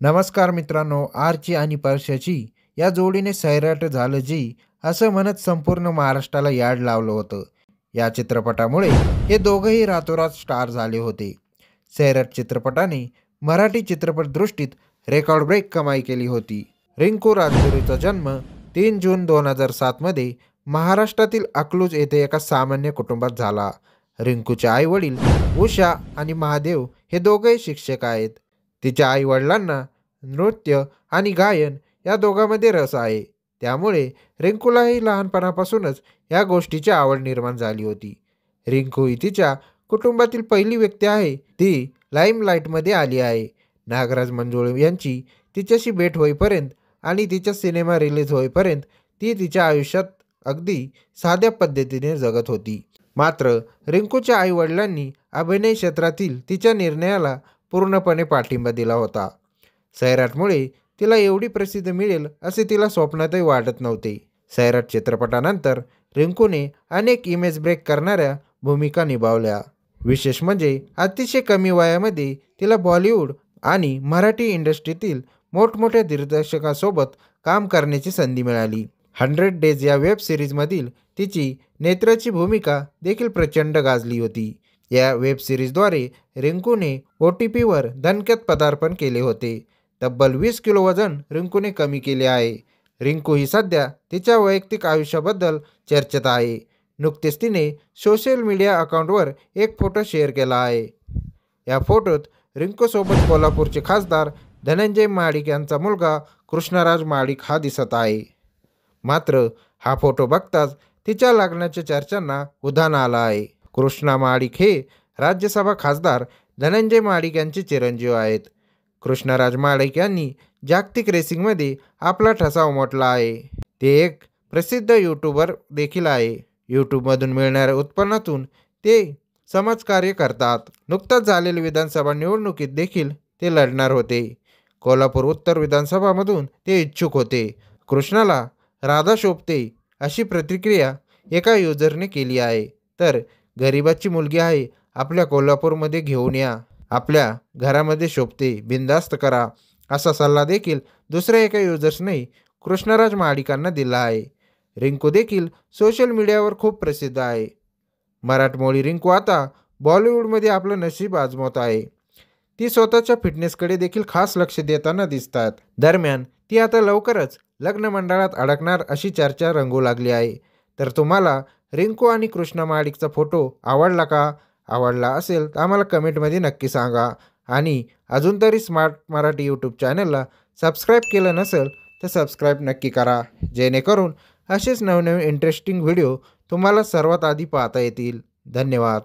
नमस्कार मित्रांनो, आरची आणि परशाची या जोडीने सैराट झालं जी असं म्हणत संपूर्ण महाराष्ट्राला याड लावलं होतं. या चित्रपटामुळे हे दोघंही रातोरात स्टार झाले होते. सैराट चित्रपटाने मराठी चित्रपटदृष्टीत रेकॉर्ड ब्रेक कमाई केली होती. रिंकू राजगुरूचा जन्म 3 जून 2007 मध्ये महाराष्ट्रातील अकलूज येथे एका सामान्य कुटुंबात झाला. रिंकूचे आई वडील उषा आणि महादेव हे दोघेही शिक्षक आहेत. तिच्या आई वडिलांना नृत्य आणि गायन या दोघांमध्ये रस आहे. त्यामुळे रिंकूलाही लहानपणापासूनच या गोष्टीची आवड निर्माण झाली होती. रिंकू ही तिच्या कुटुंबातील पहिली व्यक्ती आहे ती लाईमलाईटमध्ये आली आहे. नागराज मंजुळे यांची तिच्याशी भेट होईपर्यंत आणि तिचा सिनेमा रिलीज होईपर्यंत ती तिच्या आयुष्यात अगदी साध्या पद्धतीने जगत होती. मात्र रिंकूच्या आई वडिलांनी अभिनय क्षेत्रातील तिच्या निर्णयाला पूर्णपणे पाठिंबा दिला होता. सैराटमुळे तिला एवढी प्रसिद्धी मिळेल असे तिला स्वप्नातही वाटत नव्हते. सैराट चित्रपटानंतर रिंकूने अनेक इमेज ब्रेक करणाऱ्या भूमिका निभावल्या. विशेष म्हणजे अतिशय कमी वयामध्ये तिला बॉलिवूड आणि मराठी इंडस्ट्रीतील मोठमोठ्या दिग्दर्शकांसोबत काम करण्याची संधी मिळाली. 100 डेज या वेब सिरीजमधील तिची नेत्राची भूमिका देखील प्रचंड गाजली होती. या वेब सिरीजद्वारे रिंकूने OTTवर दणक्यात पदार्पण केले होते. तब्बल 20 किलो वजन रिंकूने कमी केले आहे. रिंकू ही सध्या तिच्या वैयक्तिक आयुष्याबद्दल चर्चेत आहे. नुकतेच तिने सोशल मीडिया अकाउंटवर एक फोटो शेअर केला आहे. या फोटोत रिंकूसोबत कोल्हापूरचे खासदार धनंजय महाडिक यांचा मुलगा कृष्णराज महाडिक हा दिसत आहे. मात्र हा फोटो बघताच तिच्या लग्नाच्या चर्चांना उधाण आलं आहे. कृष्णा महाडिक हे राज्यसभा खासदार धनंजय महाडिक यांचे चिरंजीव आहेत. कृष्णराज महाडिक यांनी जागतिक रेसिंगमध्ये आपला ठसा उमटला आहे. ते एक प्रसिद्ध यूट्यूबर देखील आहे. यूट्यूबमधून मिळणाऱ्या उत्पन्नातून ते समाजकार्य करतात. नुकताच झालेल्या विधानसभा निवडणुकीत देखील ते लढणार होते. कोल्हापूर उत्तर विधानसभामधून ते इच्छुक होते. कृष्णाला राधा शोभते अशी प्रतिक्रिया एका युजरने केली आहे. तर गरिबाची मुलगी आहे, आपल्या कोल्हापूरमध्ये घेऊन या, आपल्या घरामध्ये शोभते, बिनधास्त करा असा सल्ला देखील दुसऱ्या एका युजर्सने कृष्णराज महाडिकांना दिला आहे. रिंकू देखील सोशल मीडियावर खूप प्रसिद्ध आहे. मराठमोळी रिंकू आता बॉलिवूडमध्ये आपलं नशीब आजमावत आहे. ती स्वतःच्या फिटनेसकडे देखील खास लक्ष देताना दिसतात. दरम्यान ती आता लवकरच लग्न मंडळात अडकणार अशी चर्चा रंगू लागली आहे. तर तुम्हाला रिंकू आणि कृष्णा महाडिकचा फोटो आवडला का? आवडला असेल तर आम्हाला कमेंटमध्ये नक्की सांगा. आणि अजून तरी स्मार्ट मराठी यूट्यूब चॅनलला सबस्क्राईब केलं नसेल तर सबस्क्राईब नक्की करा, जेणेकरून असेच नवनवीन इंटरेस्टिंग व्हिडिओ तुम्हाला सर्वात आधी पाहता येतील. धन्यवाद.